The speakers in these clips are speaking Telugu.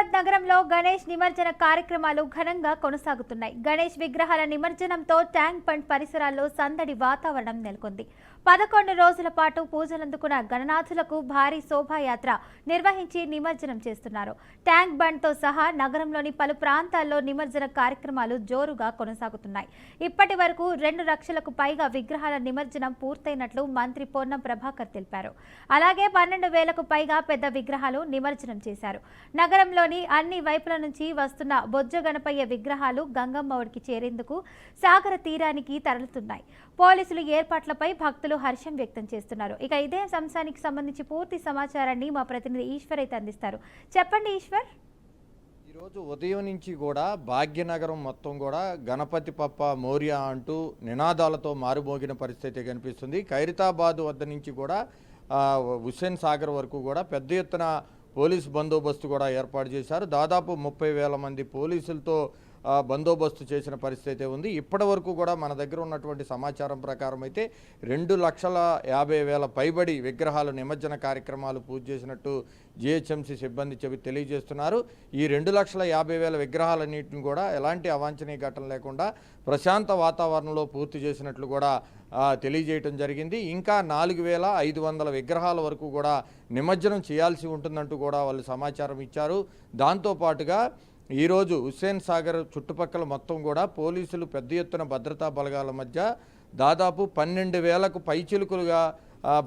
హైదరాబాద్ నగరంలో గణేష్ నిమజ్జన కార్యక్రమాలు ఘనంగా కొనసాగుతున్నాయి. గణేష్ విగ్రహాల నిమజ్జనంతో ట్యాంక్ బండ్ పరిసరాల్లో సందడి వాతావరణం నెలకొంది. 11 రోజుల పాటు పూజలందుకున్న గణనాథులకు భారీ శోభాయాత్ర నిర్వహించి నిమజ్జనం చేస్తున్నారు. ట్యాంక్ బండ్తో సహా నగరంలోని పలు ప్రాంతాల్లో నిమజ్జన కార్యక్రమాలు జోరుగా కొనసాగుతున్నాయి. ఇప్పటి వరకు 2 లక్షలకు పైగా విగ్రహాల నిమజ్జనం పూర్తయినట్లు మంత్రి పొన్నం ప్రభాకర్ తెలిపారు. అలాగే 12,000కు పైగా పెద్ద విగ్రహాలు నిమజ్జనం చేశారు. నగరంలోని అన్ని వైపుల నుంచి వస్తున్న బొజ్జ గణపయ్య విగ్రహాలు గంగమ్మ ఒడికి చేరేందుకు సాగర తీరానికి తరలుతున్నాయి. పోలీసులు ఏర్పాట్లపై భక్తులు హర్షం వ్యక్తం చేస్తున్నారు. ఇక ఇదే అంశానికి సంబంధించి పూర్తి సమాచారాన్ని మా ప్రతినిధి ఈశ్వర్ అయితే అందిస్తారు. చెప్పండి ఈశ్వర్. ఈరోజు ఉదయం నుంచి కూడా భాగ్యనగరం మొత్తం కూడా గణపతి పప్ప మోరియా అంటూ నినాదాలతో మారుమోగిన పరిస్థితి కనిపిస్తుంది. ఖైరతాబాద్ వద్ద నుంచి కూడా హుస్సేన్ సాగర్ వరకు కూడా పెద్ద ఎత్తున పోలీసు బందోబస్తు కూడా ఏర్పాటు చేశారు. దాదాపు 30,000 మంది పోలీసులతో బందోబస్తు చేసిన పరిస్థితి ఉంది. ఇప్పటి వరకు కూడా మన దగ్గర ఉన్నటువంటి సమాచారం ప్రకారం అయితే 2,50,000 పైబడి విగ్రహాలు నిమజ్జన కార్యక్రమాలు పూర్తి చేసినట్టు జిహెచ్ఎంసీ సిబ్బంది తెలియజేస్తున్నారు. ఈ 2,50,000 విగ్రహాలన్నింటిని కూడా ఎలాంటి అవాంఛనీయ ఘటన లేకుండా ప్రశాంత వాతావరణంలో పూర్తి చేసినట్లు కూడా తెలియజేయటం జరిగింది. ఇంకా 4,500 విగ్రహాల వరకు కూడా నిమజ్జనం చేయాల్సి ఉంటుందంటూ కూడా వాళ్ళు సమాచారం ఇచ్చారు. దాంతోపాటుగా ఈరోజు హుస్సేన్ సాగర్ చుట్టుపక్కల మొత్తం కూడా పోలీసులు పెద్ద ఎత్తున భద్రతా బలగాల మధ్య దాదాపు 12,000కు పైచిలుకులుగా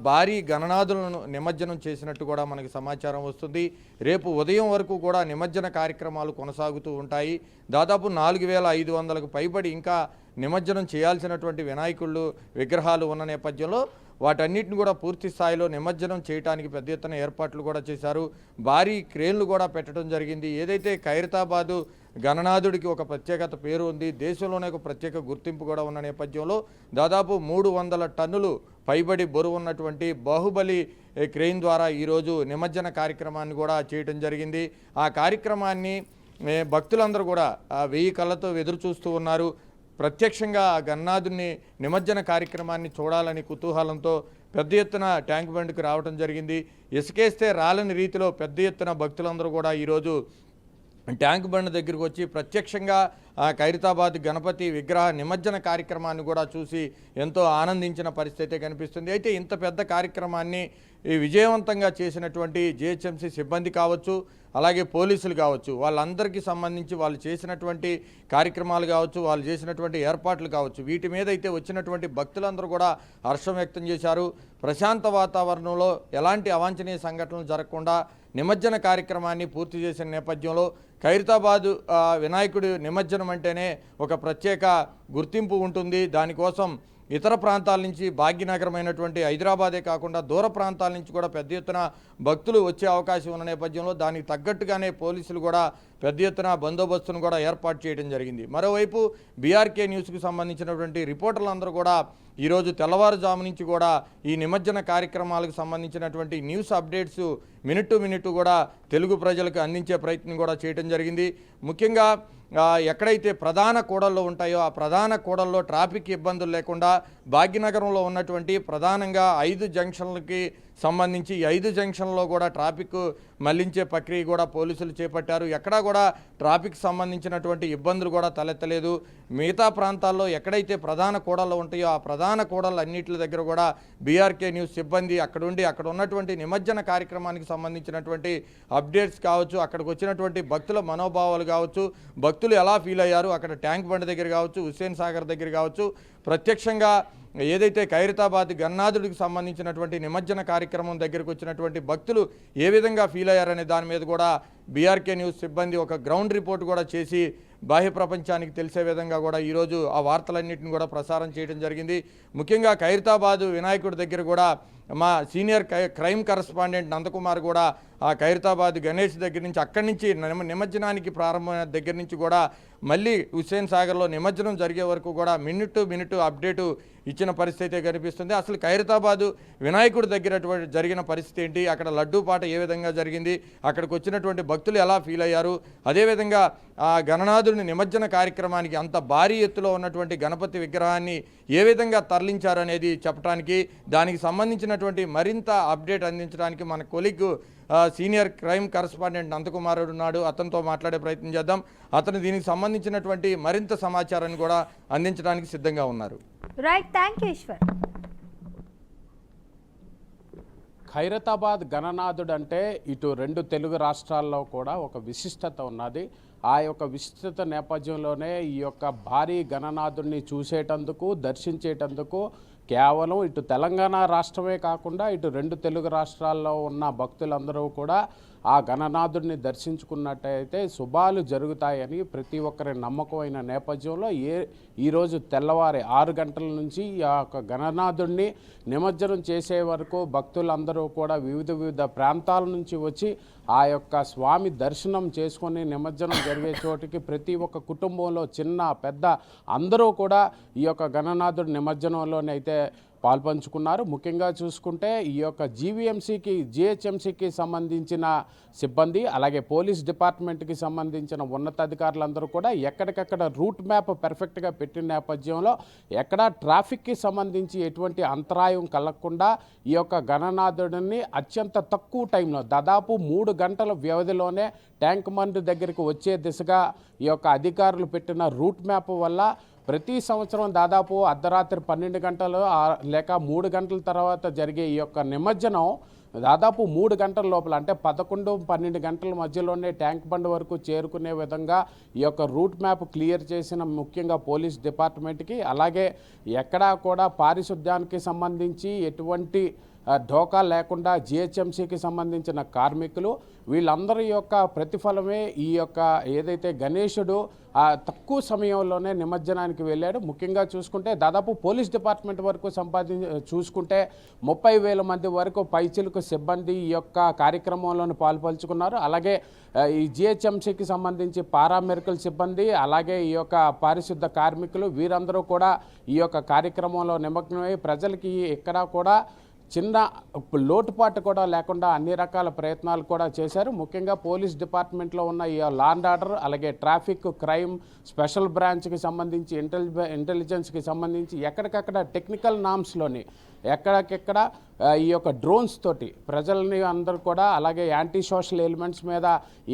భారీ గణనాథులను నిమజ్జనం చేసినట్టు కూడా మనకి సమాచారం వస్తుంది. రేపు ఉదయం వరకు కూడా నిమజ్జన కార్యక్రమాలు కొనసాగుతూ ఉంటాయి. దాదాపు 4,500కు పైబడి ఇంకా నిమజ్జనం చేయాల్సినటువంటి వినాయకుళ్ళు విగ్రహాలు ఉన్న నేపథ్యంలో వాటన్నిటిని కూడా పూర్తి స్థాయిలో నిమజ్జనం చేయడానికి పెద్ద ఎత్తున ఏర్పాట్లు కూడా చేశారు. భారీ క్రేన్లు కూడా పెట్టడం జరిగింది. ఏదైతే ఖైరతాబాదు గణనాథుడికి ఒక ప్రత్యేకత పేరు ఉంది, దేశంలోనే ఒక ప్రత్యేక గుర్తింపు కూడా ఉన్న నేపథ్యంలో దాదాపు 300 టన్నులు పైబడి బరువు ఉన్నటువంటి బాహుబలి క్రెయిన్ ద్వారా ఈరోజు నిమజ్జన కార్యక్రమాన్ని కూడా చేయడం జరిగింది. ఆ కార్యక్రమాన్ని భక్తులందరూ కూడా 1000 కళ్ళతో ఎదురు చూస్తూ ఉన్నారు. ప్రత్యక్షంగా ఆ గణనాథుని నిమజ్జన కార్యక్రమాన్ని చూడాలని కుతూహలంతో పెద్ద ఎత్తున ట్యాంక్ బండ్కి రావడం జరిగింది. ఇసుకేస్తే రాలని రీతిలో పెద్ద ఎత్తున భక్తులందరూ కూడా ఈరోజు ట్యాంక్ బండ్ దగ్గరికి వచ్చి ప్రత్యక్షంగా ఖైరతాబాద్ గణపతి విగ్రహ నిమజ్జన కార్యక్రమాన్ని కూడా చూసి ఎంతో ఆనందించిన పరిస్థితి కనిపిస్తుంది. అయితే ఇంత పెద్ద కార్యక్రమాన్ని విజయవంతంగా చేసినటువంటి జిహెచ్ఎంసీ సిబ్బంది కావచ్చు, అలాగే పోలీసులు కావచ్చు, వాళ్ళందరికీ సంబంధించి వాళ్ళు చేసినటువంటి కార్యక్రమాలు కావచ్చు, వాళ్ళు చేసినటువంటి ఏర్పాట్లు కావచ్చు, వీటి మీద అయితే వచ్చినటువంటి భక్తులందరూ కూడా హర్షం వ్యక్తం చేశారు. ప్రశాంత వాతావరణంలో ఎలాంటి అవాంఛనీయ సంఘటనలు జరగకుండా నిమజ్జన కార్యక్రమాన్ని పూర్తి చేసిన నేపథ్యంలో ఖైరతాబాదు వినాయకుడి నిమజ్జనం అంటేనే ఒక ప్రత్యేక గుర్తింపు ఉంటుంది. దానికోసం ఇతర ప్రాంతాల నుంచి భాగ్యనగరమైనటువంటి హైదరాబాదే కాకుండా దూర ప్రాంతాల నుంచి కూడా పెద్ద ఎత్తున భక్తులు వచ్చే అవకాశం ఉన్న నేపథ్యంలో దానికి తగ్గట్టుగానే పోలీసులు కూడా పెద్ద ఎత్తున బందోబస్తును కూడా ఏర్పాటు చేయడం జరిగింది. మరోవైపు బీఆర్కే న్యూస్కు సంబంధించినటువంటి రిపోర్టర్లందరూ కూడా ఈరోజు తెల్లవారుజాము నుంచి కూడా ఈ నిమజ్జన కార్యక్రమాలకు సంబంధించినటువంటి news updates minute to minute కూడా తెలుగు ప్రజలకు అందించే ప్రయత్నం కూడా చేయడం జరిగింది. ముఖ్యంగా ఎక్కడైతే ప్రధాన కూడళ్ళు ఉంటాయో ఆ ప్రధాన కూడల్లో ట్రాఫిక్ ఇబ్బందులు లేకుండా భాగ్యనగరంలో ఉన్నటువంటి ప్రధానంగా 5 జంక్షన్లకి సంబంధించి 5 జంక్షన్లో కూడా ట్రాఫిక్ మళ్లించే ప్రక్రియ కూడా పోలీసులు చేపట్టారు. ఎక్కడా కూడా ట్రాఫిక్ సంబంధించినటువంటి ఇబ్బందులు కూడా తలెత్తలేదు. మిగతా ప్రాంతాల్లో ఎక్కడైతే ప్రధాన కూడళ్ళు ఉంటాయో ఆ ప్రధాన కూడళ్ళు అన్నింటి దగ్గర కూడా బీఆర్కే న్యూస్ సిబ్బంది అక్కడ ఉన్నటువంటి నిమజ్జన కార్యక్రమానికి సంబంధించినటువంటి అప్డేట్స్ కావచ్చు, అక్కడికి వచ్చినటువంటి భక్తుల మనోభావాలు కావచ్చు, భక్తులు ఎలా ఫీల్ అయ్యారు, అక్కడ ట్యాంక్ బండ్ దగ్గర కావచ్చు, హుస్సేన్ సాగర్ దగ్గర కావచ్చు, ప్రత్యక్షంగా ఏదైతే ఖైరతాబాద్ గణనాథుడికి సంబంధించినటువంటి నిమజ్జన కార్యక్రమం దగ్గరకు వచ్చినటువంటి భక్తులు ఏ విధంగా ఫీల్ అయ్యారనే దాని మీద కూడా బీఆర్కే న్యూస్ సిబ్బంది ఒక గ్రౌండ్ రిపోర్ట్ కూడా చేసి బాహ్య ప్రపంచానికి తెలిసే విధంగా కూడా ఈరోజు ఆ వార్తలన్నింటిని కూడా ప్రసారం చేయడం జరిగింది. ముఖ్యంగా ఖైరతాబాదు వినాయకుడి దగ్గర కూడా మా సీనియర్ క్రైమ్ కరెస్పాండెంట్ నందకుమార్ కూడా ఆ ఖైరతాబాద్ గణేష్ దగ్గర నుంచి అక్కడి నుంచి నిమజ్జనానికి ప్రారంభమైన దగ్గర నుంచి కూడా మళ్ళీ హుస్సేన్ సాగర్లో నిమజ్జనం జరిగే వరకు కూడా మినిట్ టు మినిట్ అప్డేటు ఇచ్చిన పరిస్థితి కనిపిస్తుంది. అసలు ఖైరతాబాదు వినాయకుడి దగ్గర జరిగిన పరిస్థితి ఏంటి, అక్కడ లడ్డూ పాట ఏ విధంగా జరిగింది, అక్కడికి వచ్చినటువంటి భక్తులు ఎలా ఫీల్ అయ్యారు, అదేవిధంగా ఆ గణనాథుడిని నిమజ్జన కార్యక్రమానికి అంత భారీ ఎత్తులో ఉన్నటువంటి గణపతి విగ్రహాన్ని ఏ విధంగా తరలించారు అనేది చెప్పడానికి, దానికి సంబంధించినటువంటి మరింత అప్డేట్ అందించడానికి మన colleague senior crime correspondent Nandakumar ఉన్నాడు. అతనితో మాట్లాడే ప్రయత్నం చేద్దాం. అతను దీనికి సంబంధించినటువంటి మరింత సమాచారాన్ని కూడా అందించడానికి సిద్ధంగా ఉన్నారు. Right, thank you Eshwar. Khairatabad గణనాథుడు అంటే ఇటు రెండు తెలుగు రాష్ట్రాల్లో కూడా ఒక విశిష్టత ఉన్నది. ఆ యొక్క విశిష్టత నేపథ్యంలోనే ఈ యొక్క భారీ గణనాథుడిని చూసేటందుకు, దర్శించేటందుకు కేవలం ఇటు తెలంగాణ రాష్ట్రమే కాకుండా ఇటు రెండు తెలుగు రాష్ట్రాల్లో ఉన్న భక్తులందరూ కూడా ఆ గణనాథుడిని దర్శించుకున్నట్టయితే శుభాలు జరుగుతాయని ప్రతి ఒక్కరి నమ్మకమైన నేపథ్యంలో ఈరోజు తెల్లవారి 6 గంటల నుంచి ఆ యొక్క గణనాథుడిని నిమజ్జనం చేసే వరకు భక్తులందరూ కూడా వివిధ ప్రాంతాల నుంచి వచ్చి ఆ యొక్క స్వామి దర్శనం చేసుకొని నిమజ్జనం జరిగే చోటికి ప్రతి ఒక్క కుటుంబంలో చిన్న పెద్ద అందరూ కూడా ఈ యొక్క గణనాథుడి నిమజ్జనంలోనైతే పాల్పంచుకున్నారు. ముఖ్యంగా చూసుకుంటే ఈ యొక్క జిహెచ్ఎంసీకి సంబంధించిన సిబ్బంది, అలాగే పోలీస్ డిపార్ట్మెంట్కి సంబంధించిన ఉన్నతాధికారులందరూ కూడా ఎక్కడికక్కడ రూట్ మ్యాప్ పర్ఫెక్ట్గా పెట్టిన నేపథ్యంలో ఎక్కడా ట్రాఫిక్కి సంబంధించి ఎటువంటి అంతరాయం కలగకుండా ఈ యొక్క గణనాథుడిని అత్యంత తక్కువ టైంలో దాదాపు 3 గంటల వ్యవధిలోనే ట్యాంక్ బండ్ దగ్గరికి వచ్చే దిశగా ఈ యొక్క అధికారులు పెట్టిన రూట్ మ్యాప్ వల్ల ప్రతి సంవత్సరం దాదాపు అర్ధరాత్రి 12 గంటలు లేక 3 గంటల తర్వాత జరిగే ఈ యొక్క నిమజ్జనం దాదాపు 3 గంటల లోపల అంటే 11-12 గంటల మధ్యలోనే ట్యాంక్ బండ్ వరకు చేరుకునే విధంగా ఈ యొక్క రూట్ మ్యాప్ క్లియర్ చేసిన ముఖ్యంగా పోలీస్ డిపార్ట్మెంట్కి, అలాగే ఎక్కడా కూడా పారిశుద్ధ్యానికి సంబంధించి ఎటువంటి ఢోకా లేకుండా జిహెచ్ఎంసీకి సంబంధించిన కార్మికులు వీళ్ళందరి యొక్క ప్రతిఫలమే ఈ యొక్క ఏదైతే గణేశుడు తక్కువ సమయంలోనే నిమజ్జనానికి వెళ్ళాడు. ముఖ్యంగా చూసుకుంటే దాదాపు పోలీస్ డిపార్ట్మెంట్ వరకు చూసుకుంటే 30,000 మంది వరకు పైచిలుకు సిబ్బంది ఈ యొక్క కార్యక్రమంలో పాల్పంచుకున్నారు. అలాగే ఈ జిహెచ్ఎంసీకి సంబంధించి పారామెడికల్ సిబ్బంది, అలాగే ఈ యొక్క పారిశుద్ధ కార్మికులు వీరందరూ కూడా ఈ యొక్క కార్యక్రమంలో నిమగ్నమై ప్రజలకి ఎక్కడా కూడా చిన్న లోటుపాటు కూడా లేకుండా అన్ని రకాల ప్రయత్నాలు కూడా చేశారు. ముఖ్యంగా పోలీస్ డిపార్ట్మెంట్లో ఉన్న ఈ లా అండ్ ఆర్డర్, అలాగే ట్రాఫిక్, క్రైమ్, స్పెషల్ బ్రాంచ్కి సంబంధించి ఇంటెలిజెన్స్కి సంబంధించి ఎక్కడికక్కడ టెక్నికల్ నామ్స్లోని ఎక్కడికెక్కడ ఈ యొక్క డ్రోన్స్ తోటి ప్రజలని అందరూ కూడా, అలాగే యాంటీ సోషల్ ఎలిమెంట్స్ మీద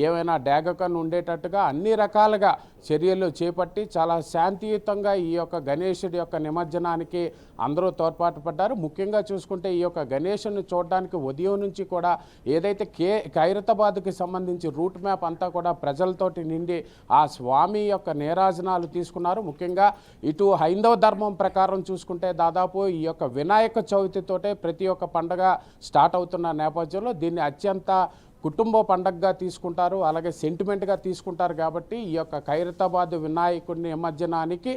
ఏమైనా డాగకన్ ఉండేటట్టుగా అన్ని రకాలుగా చర్యలు చేపట్టి చాలా శాంతియుతంగా ఈ యొక్క గణేశుడి యొక్క నిమజ్జనానికి అందరూ తోడ్పాటు పడ్డారు. ముఖ్యంగా చూసుకుంటే ఈ యొక్క గణేశుని చూడడానికి ఉదయం నుంచి కూడా ఏదైతే ఖైరతాబాద్కి సంబంధించి రూట్ మ్యాప్ అంతా కూడా ప్రజలతోటి నిండి ఆ స్వామి యొక్క నీరాజనాలు తీసుకున్నారు. ముఖ్యంగా ఇటు హైందవ ధర్మం ప్రకారం చూసుకుంటే దాదాపు ఈ యొక్క వినాయక చవితితోటే ప్రతి ఒక్క పండగ స్టార్ట్ అవుతున్న నేపథ్యంలో దీన్ని అత్యంత కుటుంబ పండగగా తీసుకుంటారు, అలాగే సెంటిమెంట్గా తీసుకుంటారు. కాబట్టి ఈ యొక్క ఖైరతాబాద్ వినాయకుడి నిమజ్జనానికి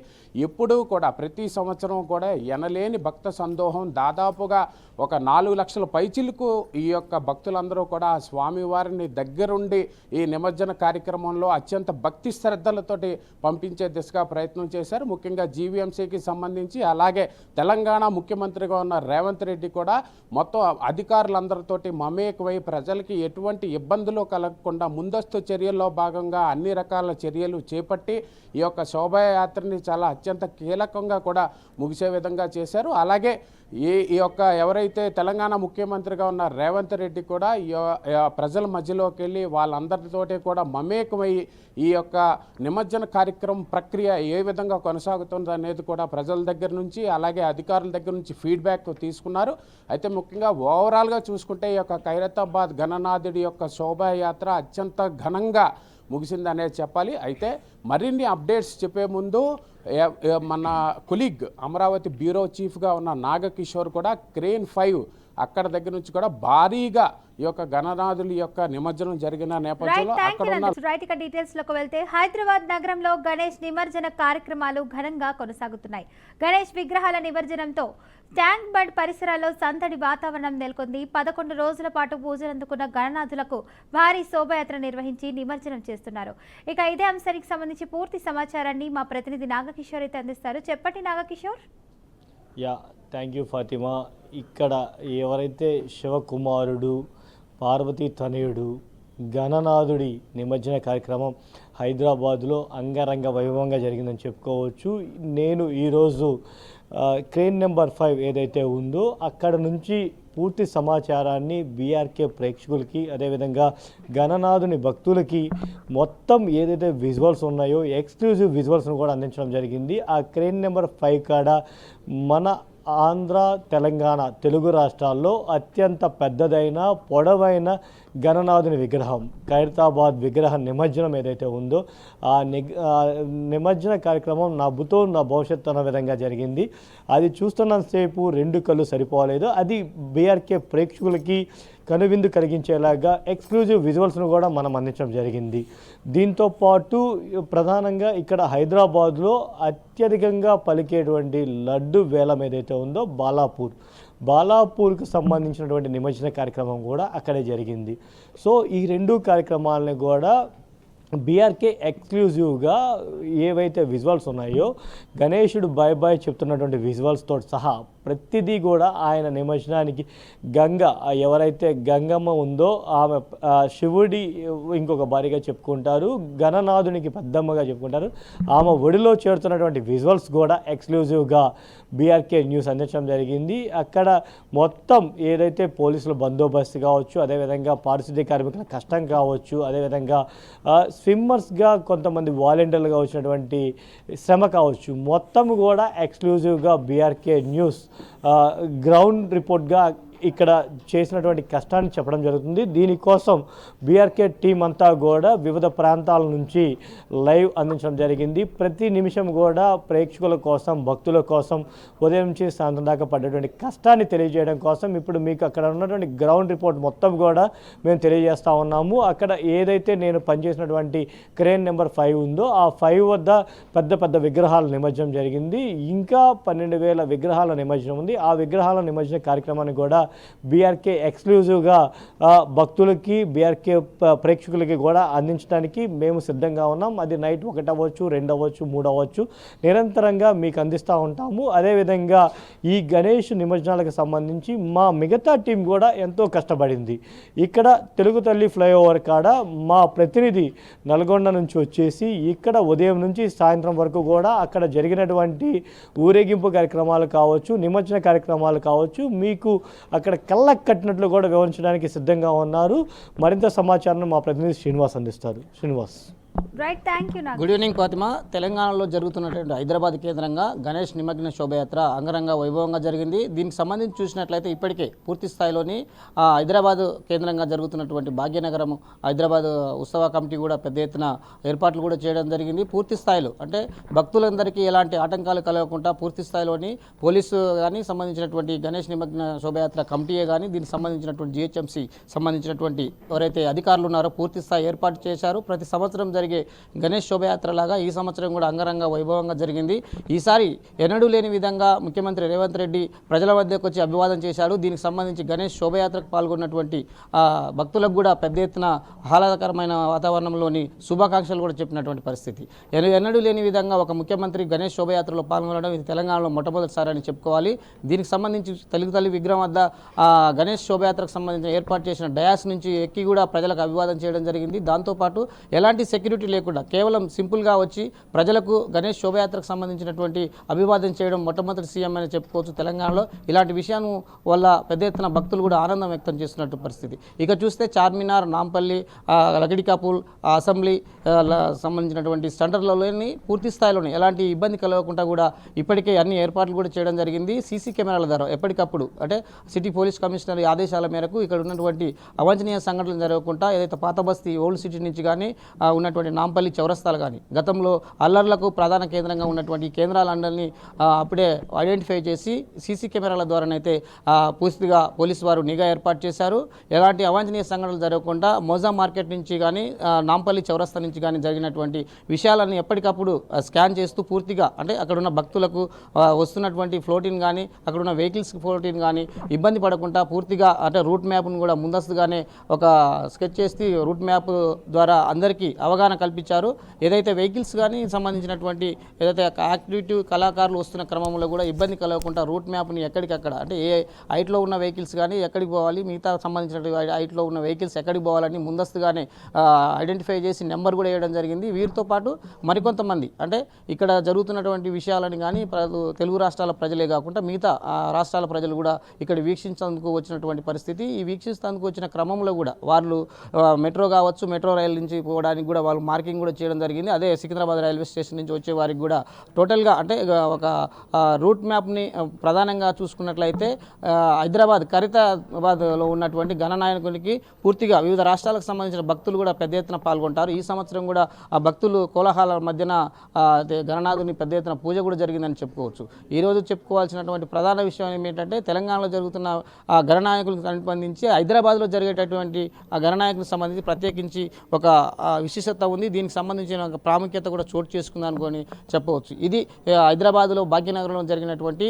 ఎప్పుడూ కూడా ప్రతి సంవత్సరం కూడా ఎనలేని భక్త సందోహం, దాదాపుగా ఒక 4 లక్షల పైచిలకు ఈ యొక్క భక్తులందరూ కూడా స్వామివారిని దగ్గరుండి ఈ నిమజ్జన కార్యక్రమంలో అత్యంత భక్తి శ్రద్ధలతోటి పంపించే దిశగా ప్రయత్నం చేశారు. ముఖ్యంగా జీవీఎంసీకి సంబంధించి, అలాగే తెలంగాణ ముఖ్యమంత్రిగా ఉన్న రేవంత్ రెడ్డి కూడా మొత్తం అధికారులందరితోటి మమేకమై ప్రజలకి ఎటువంటి ఇబ్బందులు కలగకుండా ముందస్తు చర్యల్లో భాగంగా అన్ని రకాల చర్యలు చేపట్టి ఈ యొక్క శోభాయాత్రని చాలా అత్యంత కీలకంగా కూడా ముగిసే విధంగా చేశారు. అలాగే ఈ యొక్క ఎవరైతే తెలంగాణ ముఖ్యమంత్రిగా ఉన్న రేవంత్ రెడ్డి కూడా ప్రజల మధ్యలోకి వెళ్ళి వాళ్ళందరితోటి కూడా మమేకమై ఈ యొక్క నిమజ్జన కార్యక్రమం ప్రక్రియ ఏ విధంగా కొనసాగుతుంది అనేది కూడా ప్రజల దగ్గర నుంచి, అలాగే అధికారుల దగ్గర నుంచి ఫీడ్బ్యాక్ తీసుకున్నారు. అయితే ముఖ్యంగా ఓవరాల్గా చూసుకుంటే ఈ యొక్క ఖైరతాబాద్ గణనాథుడి యొక్క శోభాయాత్ర అత్యంత ఘనంగా ముగిసిందనే చెప్పాలి. అయితే మరిన్ని అప్డేట్స్ చెప్పే ముందు మన కొలీగ్ అమరావతి బ్యూరో చీఫ్గా ఉన్న నాగకిషోర్ కూడా క్రేన్ 5 అక్కడ దగ్గర నుంచి కూడా భారీగా ఈ యొక్క గణనాథుల యొక్క నిమజ్జనం జరిగిన నేపథ్యంలో అక్కడ ఉన్న డీటెయిల్స్ లోకి వెళ్తే హైదరాబాద్ నగరంలో గణేష్ నిమజ్జన కార్యక్రమాలు ఘనంగా కొనసాగుతున్నాయి. గణేష్ విగ్రహాల నిమజ్జనంతో ట్యాంక్ బండ్ పరిసరాల్లో సందడి వాతావరణం నెలకొంది. 11 రోజుల పాటు పూజలందుకున్న గణనాథులకు భారీ శోభయాత్ర నిర్వహించి నిమజ్జనం చేస్తున్నారు. ఇక ఇదే అంశానికి సంబంధించి పూర్తి సమాచారాన్ని మా ప్రతినిధి నాగకిషోర్ అయితే అందిస్తారు. చెప్పండి నాగకిషోర్. Thank you Fatima. ఇక్కడ ఎవరైతే శివకుమారుడు, పార్వతీ తనయుడు గణనాథుడి నిమజ్జన కార్యక్రమం హైదరాబాదులో అంగరంగ వైభవంగా జరిగిందని చెప్పుకోవచ్చు. నేను ఈరోజు క్రేన్ నెంబర్ 5 ఏదైతే ఉందో అక్కడ నుంచి పూర్తి సమాచారాన్ని బీఆర్కే ప్రేక్షకులకి అదేవిధంగా గణనాథుని భక్తులకి మొత్తం ఏదైతే విజువల్స్ ఉన్నాయో ఎక్స్క్లూజివ్ విజువల్స్ను కూడా అందించడం జరిగింది. ఆ క్రేన్ నెంబర్ 5 కాడ మన ఆంధ్ర తెలంగాణ తెలుగు రాష్ట్రాల్లో అత్యంత పెద్దదైన పొడవైన గణనాథుని విగ్రహం ఖైరతాబాద్ విగ్రహ నిమజ్జనం ఏదైతే ఉందో ఆ నిమజ్జన కార్యక్రమం నా భూతో నా భవిష్యత్తు అన్న విధంగా జరిగింది. అది చూస్తున్నంతసేపు 2 కళ్ళు సరిపోలేదు. అది బీఆర్కే ప్రేక్షకులకి కనువిందు కలిగించేలాగా ఎక్స్క్లూజివ్ విజువల్స్ను కూడా మనం అందించడం జరిగింది. దీంతో పాటు ప్రధానంగా ఇక్కడ హైదరాబాద్లో అత్యధికంగా పలికేటువంటి లడ్డు వేలం ఏదైతే ఉందో బాలాపూర్కు సంబంధించినటువంటి నిమజ్జన కార్యక్రమం కూడా అక్కడే జరిగింది. సో ఈ 2 కార్యక్రమాలని కూడా బీఆర్కే ఎక్స్క్లూజివ్గా ఏవైతే విజువల్స్ ఉన్నాయో గణేశుడు బాయ్ చెప్తున్నటువంటి విజువల్స్తో సహా ప్రతిదీ కూడా ఆయన నిమజ్జనానికి ఎవరైతే గంగమ్మ ఉందో ఆమె శివుడి ఇంకొక భార్యగా చెప్పుకుంటారు, గణనాథునికి పెద్దమ్మగా చెప్పుకుంటారు, ఆమె ఒడిలో చేరుతున్నటువంటి విజువల్స్ కూడా ఎక్స్క్లూజివ్గా బీఆర్కే న్యూస్ అందించడం జరిగింది. అక్కడ మొత్తం ఏదైతే పోలీసుల బందోబస్తు కావచ్చు, అదేవిధంగా పారిశుద్ధ్య కార్మికుల కష్టం కావచ్చు, అదేవిధంగా స్విమ్మర్స్గా కొంతమంది వాలంటీర్లుగా వచ్చినటువంటి శ్రమ కావచ్చు, మొత్తం కూడా ఎక్స్క్లూజివ్గా బీఆర్కే న్యూస్ గ్రౌండ్ రిపోర్ట్గా ఇక్కడ చేసినటువంటి కష్టాన్ని చెప్పడం జరుగుతుంది. దీనికోసం బీఆర్కే టీం అంతా కూడా వివిధ ప్రాంతాల నుంచి లైవ్ అందించడం జరిగింది. ప్రతి నిమిషం కూడా ప్రేక్షకుల కోసం, భక్తుల కోసం ఉదయం నుంచి సాయంత్రం దాకా పడ్డటువంటి కష్టాన్ని తెలియజేయడం కోసం ఇప్పుడు మీకు అక్కడ ఉన్నటువంటి గ్రౌండ్ రిపోర్ట్ మొత్తం కూడా మేము తెలియజేస్తూ ఉన్నాము. అక్కడ ఏదైతే నేను పనిచేసినటువంటి క్రేన్ నెంబర్ 5 ఉందో ఆ 5 వద్ద పెద్ద విగ్రహాల నిమజ్జనం జరిగింది. ఇంకా 12,000 విగ్రహాల నిమజ్జనం ఉంది. ఆ విగ్రహాల నిమజ్జన కార్యక్రమాన్ని కూడా బీఆర్కే ఎక్స్క్లూజివ్గా భక్తులకి, బీఆర్కే ప్రేక్షకులకి కూడా అందించడానికి మేము సిద్ధంగా ఉన్నాం. అది నైట్ 1 అవ్వచ్చు, 2 అవ్వచ్చు, 3 అవ్వచ్చు, నిరంతరంగా మీకు అందిస్తూ ఉంటాము. అదేవిధంగా ఈ గణేష్ నిమజ్జనాలకు సంబంధించి మా మిగతా టీం కూడా ఎంతో కష్టపడింది. ఇక్కడ తెలుగు తల్లి ఫ్లైఓవర్ కాడ మా ప్రతినిధి నల్గొండ నుంచి వచ్చేసి ఇక్కడ ఉదయం నుంచి సాయంత్రం వరకు కూడా అక్కడ జరిగినటువంటి ఊరేగింపు కార్యక్రమాలు కావచ్చు, నిమజ్జన కార్యక్రమాలు కావచ్చు, మీకు అక్కడ కళ్ళకు కట్టినట్లు కూడా వివరించడానికి సిద్ధంగా ఉన్నారు. మరింత సమాచారాన్ని మా ప్రతినిధి శ్రీనివాస్ అందిస్తారు. Srinivas. Right, thank you. Good evening Fatima. తెలంగాణలో జరుగుతున్నటువంటి హైదరాబాద్ కేంద్రంగా గణేష్ నిమజ్జన శోభయాత్ర అంగరంగ వైభవంగా జరిగింది. దీనికి సంబంధించి చూసినట్లయితే ఇప్పటికే పూర్తి స్థాయిలోని హైదరాబాద్ కేంద్రంగా జరుగుతున్నటువంటి భాగ్యనగరం హైదరాబాద్ ఉత్సవ కమిటీ కూడా పెద్ద ఎత్తున ఏర్పాట్లు కూడా చేయడం జరిగింది. పూర్తి స్థాయిలో అంటే భక్తులందరికీ ఎలాంటి ఆటంకాలు కలగకుండా పూర్తి స్థాయిలోని పోలీసు కానీ సంబంధించినటువంటి గణేష్ నిమజ్జన శోభయాత్ర కమిటీయే కానీ దీనికి సంబంధించినటువంటి జిహెచ్ఎంసీ సంబంధించినటువంటి ఎవరైతే అధికారులు ఉన్నారో పూర్తి స్థాయి ఏర్పాటు చేశారు. ప్రతి సంవత్సరం జరిగే గణేష్ శోభయాత్ర లాగా ఈ సంవత్సరం కూడా అంగరంగ వైభవంగా జరిగింది. ఈసారి ఎన్నడూ లేని విధంగా ముఖ్యమంత్రి రేవంత్ రెడ్డి ప్రజల వద్దకు వచ్చి అభివాదం చేశాడు. దీనికి సంబంధించి గణేష్ శోభయాత్రకు పాల్గొన్నటువంటి భక్తులకు కూడా పెద్ద ఎత్తున ఆహ్లాదకరమైన వాతావరణంలోని శుభాకాంక్షలు కూడా చెప్పినటువంటి పరిస్థితి. ఎన్నడూ లేని విధంగా ఒక ముఖ్యమంత్రి గణేష్ శోభయాత్రలో పాల్గొనడం ఇది తెలంగాణలో మొట్టమొదటిసారి అని చెప్పుకోవాలి. దీనికి సంబంధించి తెలుగు తల్లి విగ్రహం వద్ద గణేష్ శోభయాత్రకు సంబంధించిన ఏర్పాటు చేసిన డయాస్ నుంచి ఎక్కి కూడా ప్రజలకు అభివాదం చేయడం జరిగింది. దాంతోపాటు ఎలాంటి సెక్యూరిటీ లేకుండా కేవలం సింపుల్గా వచ్చి ప్రజలకు గణేష్ శోభయాత్రకు సంబంధించినటువంటి అభివాదం చేయడం మొట్టమొదటి సీఎం అని చెప్పుకోవచ్చు తెలంగాణలో. ఇలాంటి విషయాన్ని వల్ల పెద్ద ఎత్తున భక్తులు కూడా ఆనందం వ్యక్తం చేస్తున్నట్టు పరిస్థితి. ఇక చూస్తే చార్మినార్, నాంపల్లి, లగడికాపూల్ అసెంబ్లీ సంబంధించినటువంటి సెంటర్లలోని పూర్తి స్థాయిలోనే ఎలాంటి ఇబ్బంది కలగకుండా కూడా ఇప్పటికే అన్ని ఏర్పాట్లు కూడా చేయడం జరిగింది. సీసీ కెమెరాల ద్వారా ఎప్పటికప్పుడు అంటే సిటీ పోలీస్ కమిషనర్ ఆదేశాల మేరకు ఇక్కడ ఉన్నటువంటి అవాంఛనీయ సంఘటనలు జరగకుండా ఏదైతే పాత బస్తీ ఓల్డ్ సిటీ నుంచి కానీ ఉన్నటువంటి నాంపల్లి చౌరస్తాలు కానీ గతంలో అల్లర్లకు ప్రధాన కేంద్రంగా ఉన్నటువంటి కేంద్రాలన్నీ అప్పుడే ఐడెంటిఫై చేసి సీసీ కెమెరాల ద్వారానైతే పూర్తిగా పోలీసు వారు నిఘా ఏర్పాటు చేశారు. ఎలాంటి అవాంఛనీయ సంఘటనలు జరగకుండా మోజా మార్కెట్ నుంచి కానీ నాంపల్లి చౌరస్తా నుంచి కానీ జరిగినటువంటి విషయాలన్నీ ఎప్పటికప్పుడు స్కాన్ చేస్తూ పూర్తిగా అంటే అక్కడ ఉన్న భక్తులకు వస్తున్నటువంటి ఫ్లోటిన్ కానీ అక్కడ ఉన్న వెహికల్స్ ఫ్లోటిన్ కానీ ఇబ్బంది పడకుండా పూర్తిగా అంటే రూట్ మ్యాప్ను కూడా ముందస్తుగానే ఒక స్కెచ్ చేసి రూట్ మ్యాప్ ద్వారా అందరికీ అవగాహన కల్పించారు. ఏదైతే వెహికల్స్ కానీ సంబంధించినటువంటి ఏదైతే యాక్టివిటీ కళాకారులు వస్తున్న క్రమంలో కూడా ఇబ్బంది కలగకుండా రూట్ మ్యాప్ని ఎక్కడికక్కడ అంటే ఏ హైట్లో ఉన్న వెహికల్స్ కానీ ఎక్కడికి పోవాలి, మిగతా సంబంధించినటువంటి హైట్లో ఉన్న వెహికల్స్ ఎక్కడికి పోవాలని ముందస్తుగానే ఐడెంటిఫై చేసి నెంబర్ కూడా వేయడం జరిగింది. వీరితో పాటు మరికొంతమంది అంటే ఇక్కడ జరుగుతున్నటువంటి విషయాలని కానీ తెలుగు రాష్ట్రాల ప్రజలే కాకుండా మిగతా రాష్ట్రాల ప్రజలు కూడా ఇక్కడ వీక్షించేందుకు వచ్చినటువంటి పరిస్థితి. ఈ వీక్షించేందుకు వచ్చిన క్రమంలో కూడా వాళ్ళు మెట్రో కావచ్చు, మెట్రో రైలు నుంచి పోవడానికి కూడా వాళ్ళు మార్కింగ్ కూడా చేయడం జరిగింది. అదే సికింద్రాబాద్ రైల్వే స్టేషన్ నుంచి వచ్చే వారికి కూడా టోటల్గా అంటే ఒక రూట్ మ్యాప్ని ప్రధానంగా చూసుకున్నట్లయితే ఖైరతాబాద్లో ఉన్నటువంటి గణనాయకునికి పూర్తిగా వివిధ రాష్ట్రాలకు సంబంధించిన భక్తులు కూడా పెద్ద ఎత్తున పాల్గొంటారు. ఈ సంవత్సరం కూడా ఆ భక్తులు కోలాహల మధ్యన గణనాథుని పెద్ద ఎత్తున పూజ కూడా జరిగిందని చెప్పుకోవచ్చు. ఈరోజు చెప్పుకోవాల్సినటువంటి ప్రధాన విషయం ఏమిటంటే తెలంగాణలో జరుగుతున్న ఆ గణనాయకులకు సంబంధించి హైదరాబాద్లో జరిగేటటువంటి ఆ గణనాయకులకు సంబంధించి ప్రత్యేకించి ఒక విశిష్టత ఉంది. దీనికి సంబంధించిన ఒక ప్రాముఖ్యత కూడా చోటు చేసుకుంది అనుకొని చెప్పవచ్చు. ఇది హైదరాబాద్లో భాగ్యనగరంలో జరిగినటువంటి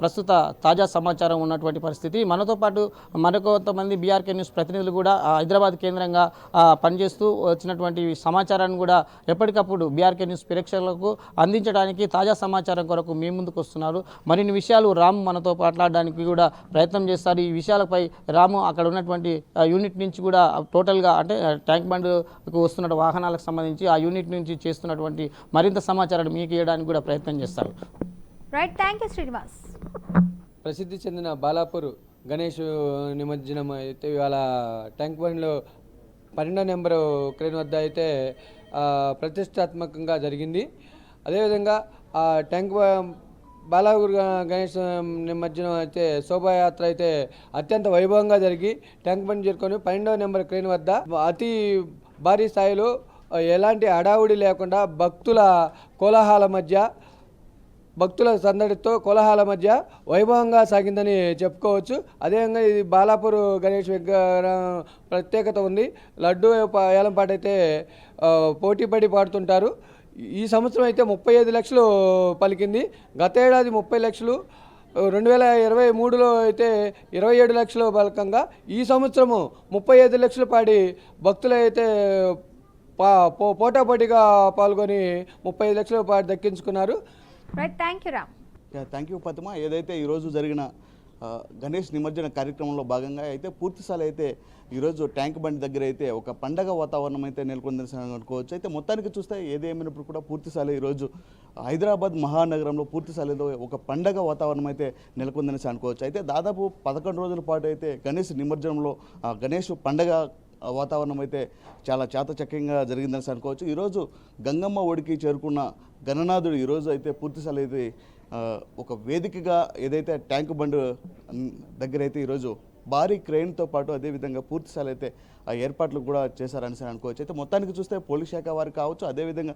ప్రస్తుత తాజా సమాచారం ఉన్నటువంటి పరిస్థితి. మనతో పాటు మరికొంతమంది బీఆర్కే న్యూస్ ప్రతినిధులు కూడా హైదరాబాద్ కేంద్రంగా పనిచేస్తూ వచ్చినటువంటి సమాచారాన్ని కూడా ఎప్పటికప్పుడు బీఆర్కే న్యూస్ ప్రేక్షకులకు అందించడానికి తాజా సమాచారం కొరకు మీ ముందుకు వస్తున్నారు. మరిన్ని విషయాలు రాము మనతో మాట్లాడడానికి కూడా ప్రయత్నం చేస్తారు. ఈ విషయాలపై రాము అక్కడ ఉన్నటువంటి యూనిట్ నుంచి కూడా టోటల్గా అంటే ట్యాంక్ బండ్కు వస్తున్న వాహనాలకు సంబంధించి ఆ యూనిట్ నుంచి చేస్తున్నటువంటి మరింత సమాచారాన్ని మీకు ఇవ్వడానికి కూడా ప్రయత్నం చేస్తారు. Right, thank you Srinivas. ప్రసిద్ధి చెందిన బాలాపూర్ గణేష్ నిమజ్జనం అయితే ఇవాళ ట్యాంక్ బండ్లో 12 నెంబరు క్రేన్ వద్ద అయితే ప్రతిష్టాత్మకంగా జరిగింది. అదేవిధంగా ఆ ట్యాంక్ బాలాపూర్ గణేష్ నిమజ్జనం అయితే శోభాయాత్ర అయితే అత్యంత వైభవంగా జరిగి ట్యాంక్ బండ్ చేరుకొని 12వ నెంబర్ క్రేన్ వద్ద అతి భారీ స్థాయిలో ఎలాంటి హడావుడి లేకుండా భక్తుల సందడితో కోలాహల మధ్య వైభవంగా సాగిందని చెప్పుకోవచ్చు. అదేవిధంగా ఇది బాలాపూర్ గణేష్ విగ్రహం ప్రత్యేకత ఉంది. లడ్డు ఏలంపాట అయితే పోటీపడి పాడుతుంటారు. ఈ సంవత్సరం అయితే 35 లక్షలు పలికింది. గత ఏడాది 30 లక్షలు, 2023లో అయితే 27 లక్షలు పలకంగా ఈ సంవత్సరము 35 లక్షలు పాడి భక్తులు అయితే పోటాపోటీగా పాల్గొని 35 లక్షలు పాడి దక్కించుకున్నారు. Right, thank you Ram. Thank you Fatima. ఏదైతే ఈరోజు జరిగిన గణేష్ నిమజ్జన కార్యక్రమంలో భాగంగా అయితే పూర్తిస్థాయి అయితే ఈరోజు ట్యాంక్ బండి దగ్గర అయితే ఒక పండగ వాతావరణం అయితే నెలకొందని అనుకోవచ్చు. అయితే మొత్తానికి చూస్తే ఏదేమైనప్పుడు కూడా పూర్తిస్థాయి ఈరోజు హైదరాబాద్ మహానగరంలో పూర్తిస్థాయిలో ఒక పండగ వాతావరణం అయితే నెలకొందని అనుకోవచ్చు. అయితే దాదాపు 11 రోజుల పాటు అయితే గణేష్ నిమజ్జనంలో గణేష్ పండగ వాతావరణం అయితే చాలా చాతచక్యంగా జరిగిందని అనుకోవచ్చు. ఈరోజు గంగమ్మ ఒడికి చేరుకున్న గణనాథుడు ఈరోజు అయితే పూర్తిస్థాయి అయితే ఒక వేదికగా ఏదైతే ట్యాంక్ బండ్ దగ్గర అయితే ఈరోజు భారీ క్రెయిన్తో పాటు అదేవిధంగా పూర్తిస్థాయి అయితే ఆ ఏర్పాట్లు కూడా చేశారని అనుకోవచ్చు. అయితే మొత్తానికి చూస్తే పోలీస్ శాఖ వారు కావచ్చు, అదేవిధంగా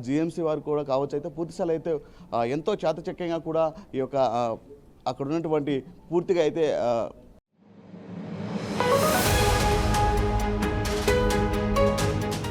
జిఎంసీ వారు కూడా కావచ్చు, అయితే పూర్తిస్థాయి అయితే ఎంతో చాతచక్యంగా కూడా ఈ యొక్క అక్కడ ఉన్నటువంటి పూర్తిగా అయితే